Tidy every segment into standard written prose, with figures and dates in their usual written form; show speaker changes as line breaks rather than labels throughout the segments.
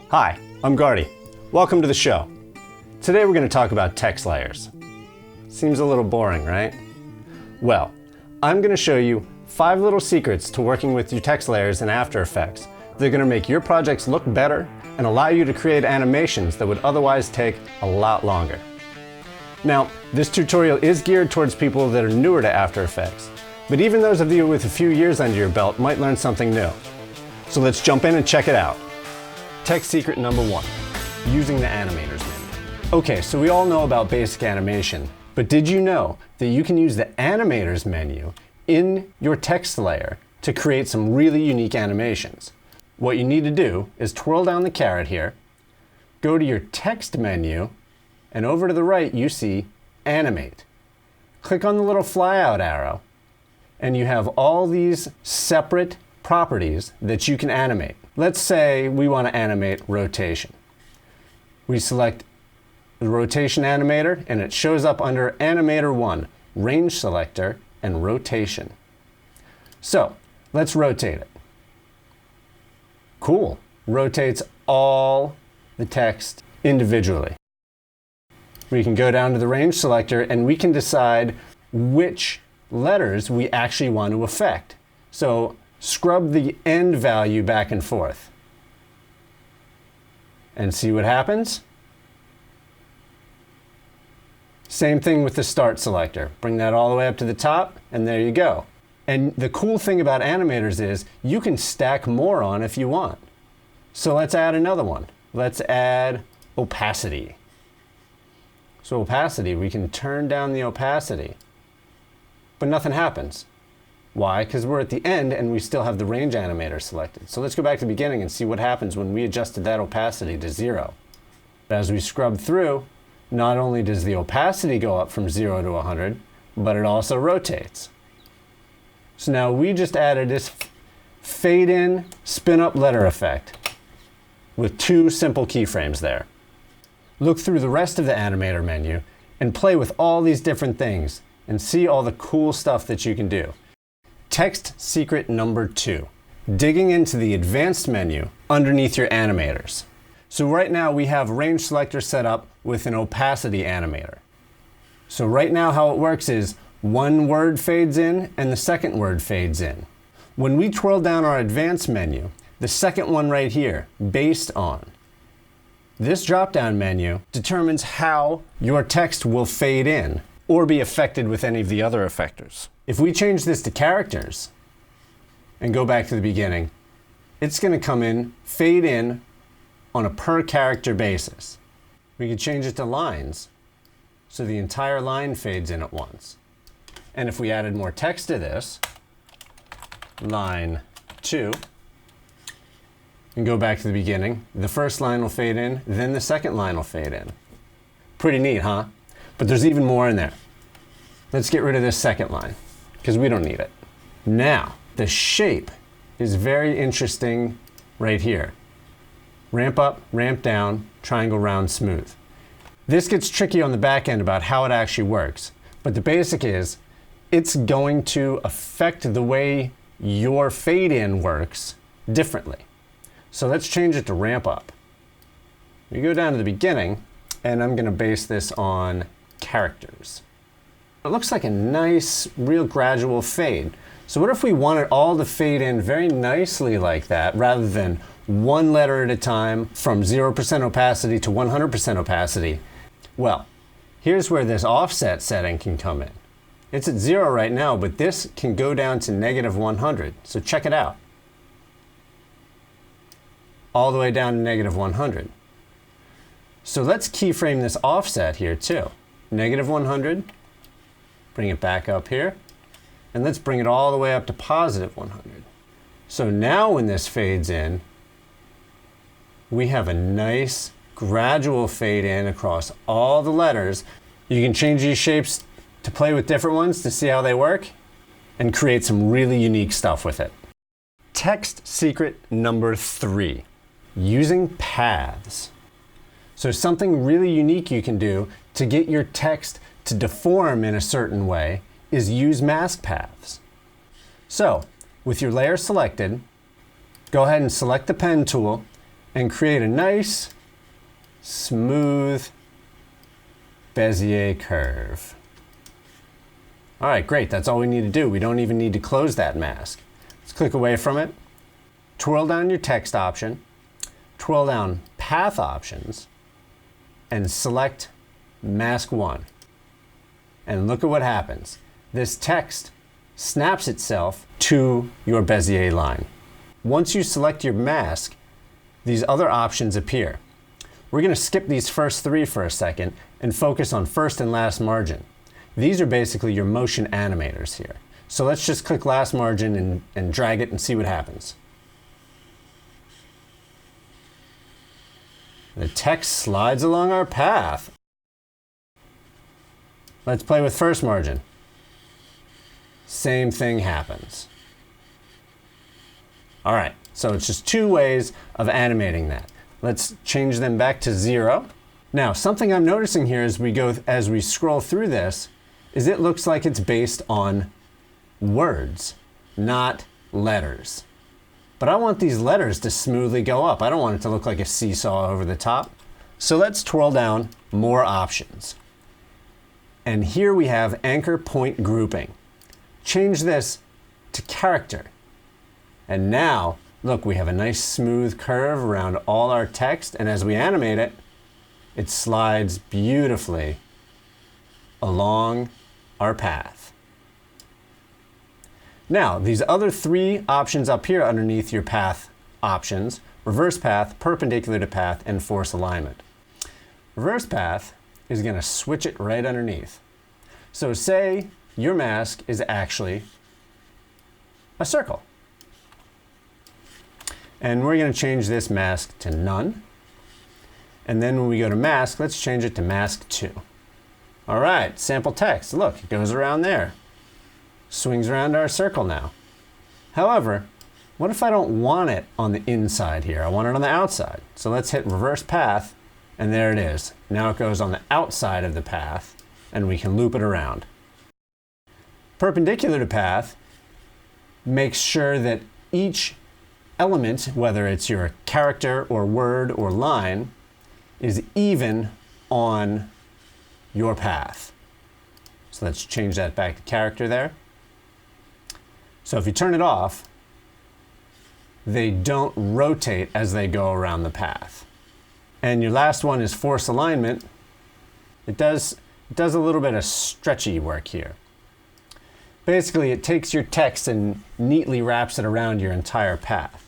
Hi, I'm Gardy. Welcome to the show. Today we're going to talk about text layers. Seems a little boring, right? Well, I'm going to show you 5 little secrets to working with your text layers in After Effects. They're going to make your projects look better and allow you to create animations that would otherwise take a lot longer. Now, this tutorial is geared towards people that are newer to After Effects, but even those of you with a few years under your belt might learn something new. So let's jump in and check it out. Text secret number 1, using the Animators menu. Okay, so we all know about basic animation, but did you know that you can use the Animators menu in your text layer to create some really unique animations? What you need to do is twirl down the caret here, go to your text menu, and over to the right you see Animate. Click on the little flyout arrow, and you have all these separate properties that you can animate. Let's say we want to animate rotation. We select the rotation animator, and it shows up under Animator 1, Range Selector, and Rotation. So, let's rotate it. Cool. Rotates all the text individually. We can go down to the Range Selector, and we can decide which letters we actually want to affect. So, scrub the end value back and forth. And see what happens? Same thing with the Start selector. Bring that all the way up to the top, and there you go. And the cool thing about Animators is you can stack more on if you want. So let's add another one. Let's add opacity. So opacity, we can turn down the opacity, but nothing happens. Why? Because we're at the end and we still have the range animator selected. So let's go back to the beginning and see what happens when we adjusted that opacity to 0. As we scrub through, not only does the opacity go up from 0 to 100, but it also rotates. So now we just added this fade in, spin up letter effect with 2 simple keyframes there. Look through the rest of the animator menu and play with all these different things and see all the cool stuff that you can do. Text secret number 2, digging into the advanced menu underneath your animators. So right now we have range selector set up with an opacity animator. So right now how it works is one word fades in and the second word fades in. When we twirl down our advanced menu, the second one right here, based on, this drop-down menu determines how your text will fade in or be affected with any of the other effectors. If we change this to characters and go back to the beginning, it's going to come in, fade in on a per character basis. We could change it to lines, so the entire line fades in at once. And if we added more text to this, line 2, and go back to the beginning, the first line will fade in, then the second line will fade in. Pretty neat, huh? But there's even more in there. Let's get rid of this second line, because we don't need it. Now, the shape is very interesting right here. Ramp up, ramp down, triangle, round, smooth. This gets tricky on the back end about how it actually works, but the basic is it's going to affect the way your fade in works differently. So let's change it to ramp up. We go down to the beginning, and I'm going to base this on characters. It looks like a nice, real gradual fade. So what if we wanted all to fade in very nicely like that, rather than one letter at a time from 0% opacity to 100% opacity? Well, here's where this offset setting can come in. It's at 0 right now, but this can go down to -100. So check it out. All the way down to -100. So let's keyframe this offset here too. -100, bring it back up here, and let's bring it all the way up to +100. So now when this fades in, we have a nice gradual fade in across all the letters. You can change these shapes to play with different ones to see how they work and create some really unique stuff with it. Text secret number 3, using paths. So something really unique you can do to get your text to deform in a certain way is use mask paths. So with your layer selected, go ahead and select the pen tool and create a nice, smooth Bezier curve. All right, great. That's all we need to do. We don't even need to close that mask. Let's click away from it. Twirl down your text option, twirl down path options, and select mask 1. And look at what happens. This text snaps itself to your Bezier line. Once you select your mask, these other options appear. We're going to skip these first 3 for a second and focus on first and last margin. These are basically your motion animators here. So let's just click last margin and drag it and see what happens. The text slides along our path. Let's play with first margin. Same thing happens. All right, so it's just 2 ways of animating that. Let's change them back to 0. Now, something I'm noticing here as we scroll through this is it looks like it's based on words, not letters. But I want these letters to smoothly go up. I don't want it to look like a seesaw over the top. So let's twirl down more options. And here we have anchor point grouping. Change this to character. And now, look, we have a nice smooth curve around all our text. And as we animate it, it slides beautifully along our path. Now, these other 3 options up here underneath your path options, reverse path, perpendicular to path, and force alignment. Reverse path is going to switch it right underneath. So say your mask is actually a circle. And we're going to change this mask to none. And then when we go to mask, let's change it to mask 2. All right, sample text. Look, it goes around there. Swings around our circle now. However, what if I don't want it on the inside here? I want it on the outside. So let's hit reverse path, and there it is. Now it goes on the outside of the path, and we can loop it around. Perpendicular to path makes sure that each element, whether it's your character or word or line, is even on your path. So let's change that back to character there. So if you turn it off, they don't rotate as they go around the path. And your last one is force alignment. It does a little bit of stretchy work here. Basically, it takes your text and neatly wraps it around your entire path.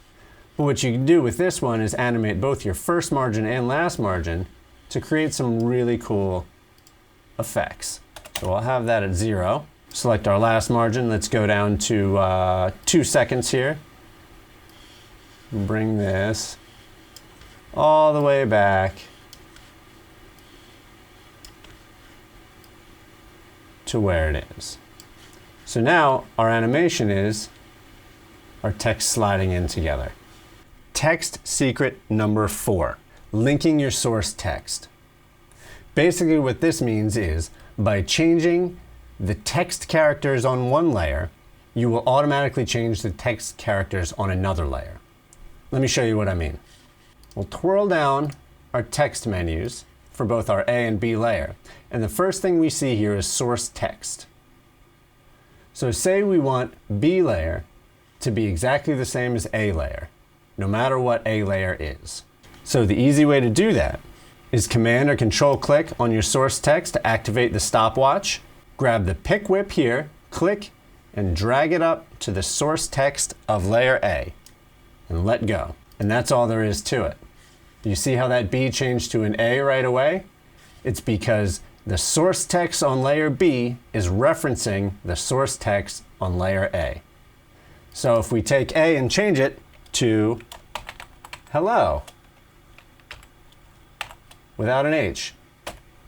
But what you can do with this one is animate both your first margin and last margin to create some really cool effects. So I'll have that at 0. Select our last margin. Let's go down to 2 seconds here. Bring this all the way back to where it is. So now our animation is our text sliding in together. Text secret number 4, linking your source text. Basically what this means is by changing the text characters on one layer, you will automatically change the text characters on another layer. Let me show you what I mean. We'll twirl down our text menus for both our A and B layer. And the first thing we see here is source text. So say we want B layer to be exactly the same as A layer, no matter what A layer is. So the easy way to do that is Command or Control click on your source text to activate the stopwatch. Grab the pick whip here, click, and drag it up to the source text of layer A, and let go. And that's all there is to it. You see how that B changed to an A right away? It's because the source text on layer B is referencing the source text on layer A. So if we take A and change it to hello, without an H,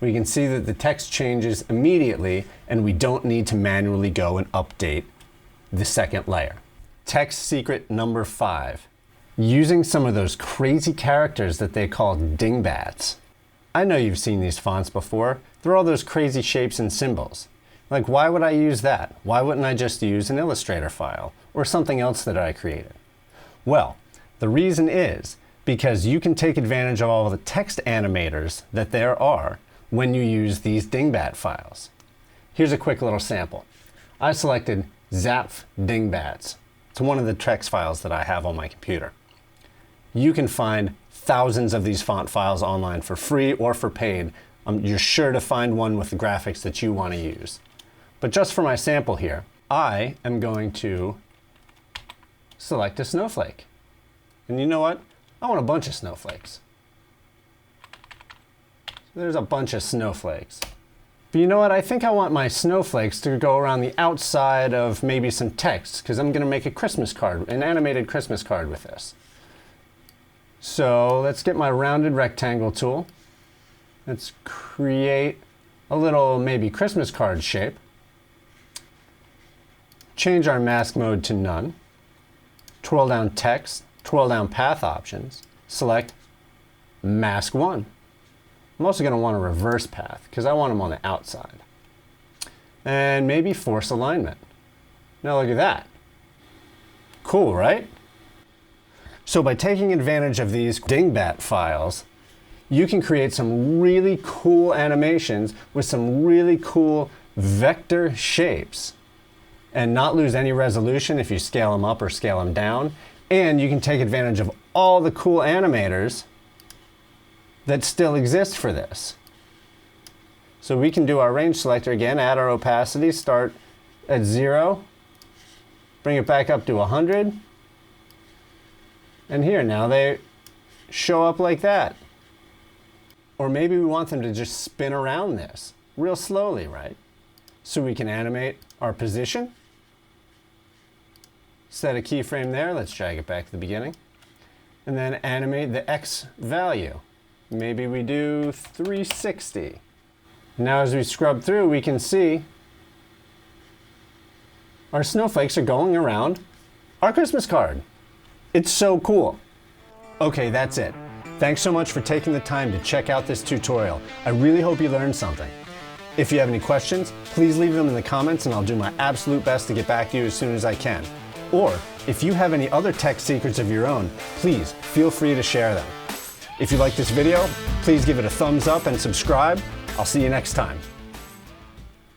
we can see that the text changes immediately and we don't need to manually go and update the second layer. Text secret number 5, using some of those crazy characters that they call dingbats. I know you've seen these fonts before. They're all those crazy shapes and symbols. Like, why would I use that? Why wouldn't I just use an Illustrator file or something else that I created? Well, the reason is because you can take advantage of all the text animators that there are when you use these Dingbat files. Here's a quick little sample. I selected Zapf Dingbats. It's one of the text files that I have on my computer. You can find thousands of these font files online for free or for paid. You're sure to find one with the graphics that you want to use. But just for my sample here, I am going to select a snowflake. And you know what? I want a bunch of snowflakes. So there's a bunch of snowflakes. But you know what? I think I want my snowflakes to go around the outside of maybe some text, because I'm going to make a Christmas card, an animated Christmas card with this. So let's get my rounded rectangle tool. Let's create a little maybe Christmas card shape. Change our mask mode to none. Twirl down text, twirl down path options, select mask 1. I'm also going to want a reverse path because I want them on the outside. And maybe force alignment. Now look at that. Cool, right? So by taking advantage of these Dingbat files, you can create some really cool animations with some really cool vector shapes and not lose any resolution if you scale them up or scale them down. And you can take advantage of all the cool animators that still exist for this. So we can do our range selector again, add our opacity, start at 0, bring it back up to 100. And here, now they show up like that. Or maybe we want them to just spin around this real slowly, right? So we can animate our position. Set a keyframe there. Let's drag it back to the beginning. And then animate the X value. Maybe we do 360. Now as we scrub through, we can see our snowflakes are going around our Christmas card. It's so cool. Okay, that's it. Thanks so much for taking the time to check out this tutorial. I really hope you learned something. If you have any questions, please leave them in the comments and I'll do my absolute best to get back to you as soon as I can. Or if you have any other tech secrets of your own, please feel free to share them. If you like this video, please give it a thumbs up and subscribe. I'll see you next time.